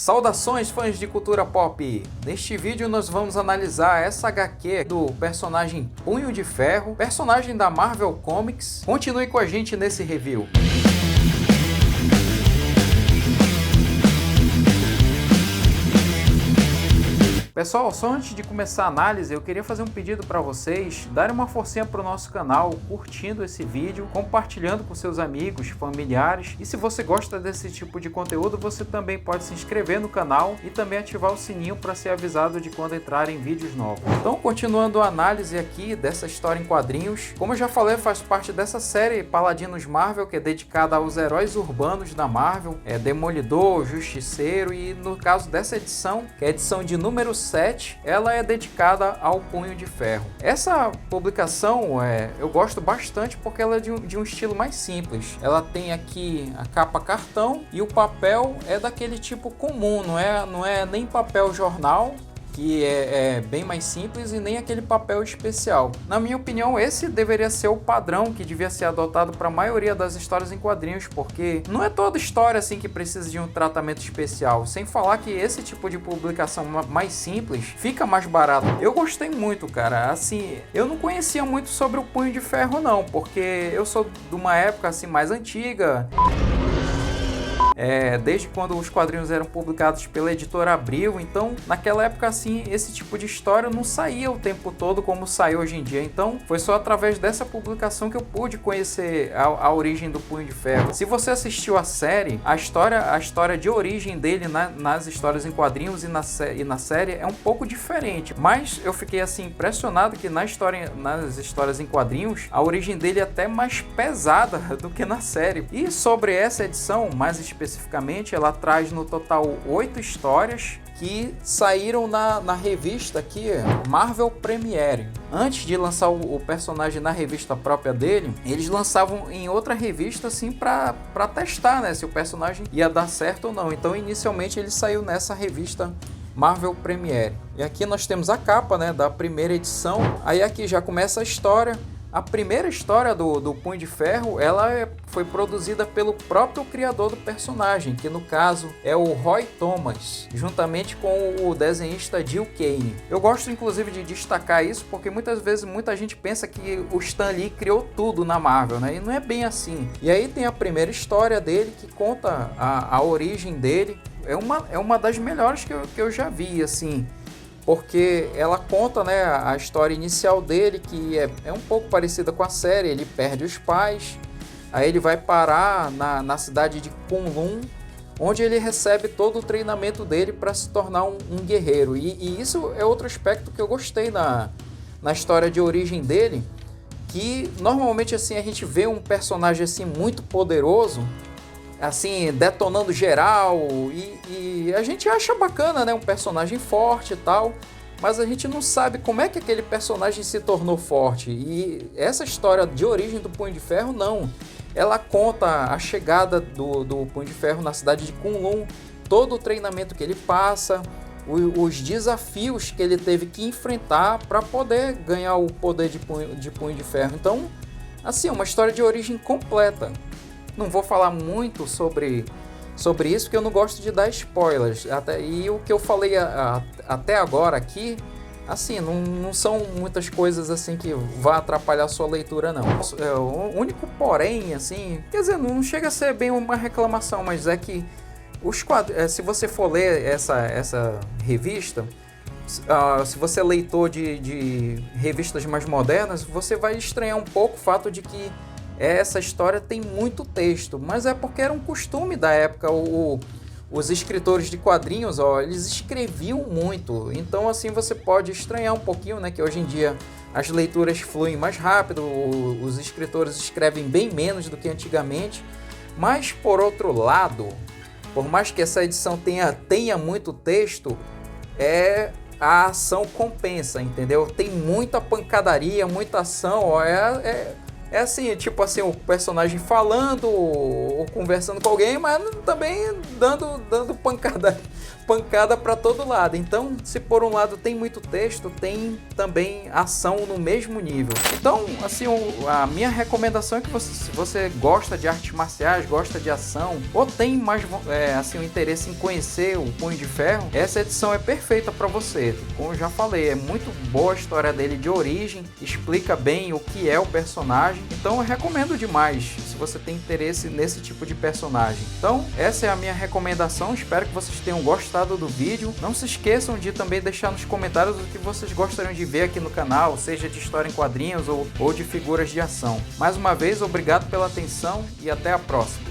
Saudações, fãs de cultura pop! Neste vídeo nós vamos analisar essa HQ do personagem Punho de Ferro, personagem da Marvel Comics. Continue com a gente nesse review. Pessoal, só antes de começar a análise, eu queria fazer um pedido para vocês darem uma forcinha para o nosso canal, curtindo esse vídeo, compartilhando com seus amigos, familiares. E se você gosta desse tipo de conteúdo, você também pode se inscrever no canal e também ativar o sininho para ser avisado de quando entrarem vídeos novos. Então, continuando a análise aqui dessa história em quadrinhos, como eu já falei, faz parte dessa série Paladinos Marvel, que é dedicada aos heróis urbanos da Marvel, Demolidor, Justiceiro, e no caso dessa edição, que é a edição de número 7, ela é dedicada ao Punho de Ferro. Essa publicação eu gosto bastante porque ela é de um estilo mais simples. Ela tem aqui a capa cartão e o papel é daquele tipo comum, não é nem papel jornal, que é bem mais simples, e nem aquele papel especial. Na minha opinião, esse deveria ser o padrão que devia ser adotado para a maioria das histórias em quadrinhos, porque não é toda história assim que precisa de um tratamento especial, sem falar que esse tipo de publicação mais simples fica mais barato. Eu gostei muito, cara. Assim, eu não conhecia muito sobre o Punho de Ferro não, porque eu sou de uma época assim mais antiga. Desde quando os quadrinhos eram publicados pela editora Abril, então naquela época assim esse tipo de história não saía o tempo todo como sai hoje em dia. Então foi só através dessa publicação que eu pude conhecer a origem do Punho de Ferro. Se você assistiu a série, a história de origem dele nas histórias em quadrinhos e na série é um pouco diferente, mas eu fiquei assim impressionado que nas histórias em quadrinhos a origem dele é até mais pesada do que na série. E sobre essa edição mais especificamente, ela traz no total 8 histórias que saíram na revista aqui, Marvel Premiere. Antes de lançar o personagem na revista própria dele, eles lançavam em outra revista assim para testar, né, se o personagem ia dar certo ou não. Então inicialmente ele saiu nessa revista Marvel Premiere. E aqui nós temos a capa, né, da primeira edição. Aí aqui já começa a história. A primeira história do Punho de Ferro, ela foi produzida pelo próprio criador do personagem, que no caso é o Roy Thomas, juntamente com o desenhista Gil Kane. Eu gosto inclusive de destacar isso porque muitas vezes muita gente pensa que o Stan Lee criou tudo na Marvel, né? E não é bem assim. E aí tem a primeira história dele que conta a origem dele. É uma das melhores que eu já vi, assim, porque ela conta, né, a história inicial dele, que é um pouco parecida com a série. Ele perde os pais, aí ele vai parar na cidade de Kunlun, onde ele recebe todo o treinamento dele para se tornar um guerreiro. E isso é outro aspecto que eu gostei na história de origem dele, que normalmente assim a gente vê um personagem assim muito poderoso, assim, detonando geral, e a gente acha bacana, né, um personagem forte e tal, mas a gente não sabe como é que aquele personagem se tornou forte. E essa história de origem do Punho de Ferro, não. Ela conta a chegada do Punho de Ferro na cidade de Kunlun, todo o treinamento que ele passa, os desafios que ele teve que enfrentar para poder ganhar o poder de Punho de Ferro. Então, assim, é uma história de origem completa. Não vou falar muito sobre isso, porque eu não gosto de dar spoilers. E o que eu falei até agora aqui, assim, não são muitas coisas assim que vão atrapalhar a sua leitura, não. O único porém, assim, quer dizer, não chega a ser bem uma reclamação, mas é que se você for ler essa revista, se você é leitor de revistas mais modernas, você vai estranhar um pouco o fato de que essa história tem muito texto, mas é porque era um costume da época. Os escritores de quadrinhos, eles escreviam muito. Então assim você pode estranhar um pouquinho, né, que hoje em dia as leituras fluem mais rápido, os escritores escrevem bem menos do que antigamente. Mas por outro lado, por mais que essa edição tenha muito texto, a ação compensa, entendeu? Tem muita pancadaria, muita ação, É assim, tipo assim, o personagem falando ou conversando com alguém, mas também dando pancada para todo lado. Então, se por um lado tem muito texto, tem também ação no mesmo nível. Então, assim, a minha recomendação é que se você gosta de artes marciais, gosta de ação, ou tem mais assim, um interesse em conhecer o Punho de Ferro, essa edição é perfeita para você. Como eu já falei, é muito boa a história dele de origem, explica bem o que é o personagem. Então eu recomendo demais se você tem interesse nesse tipo de personagem. Então essa é a minha recomendação, espero que vocês tenham gostado do vídeo. Não se esqueçam de também deixar nos comentários o que vocês gostariam de ver aqui no canal, seja de história em quadrinhos ou de figuras de ação. Mais uma vez, obrigado pela atenção e até a próxima.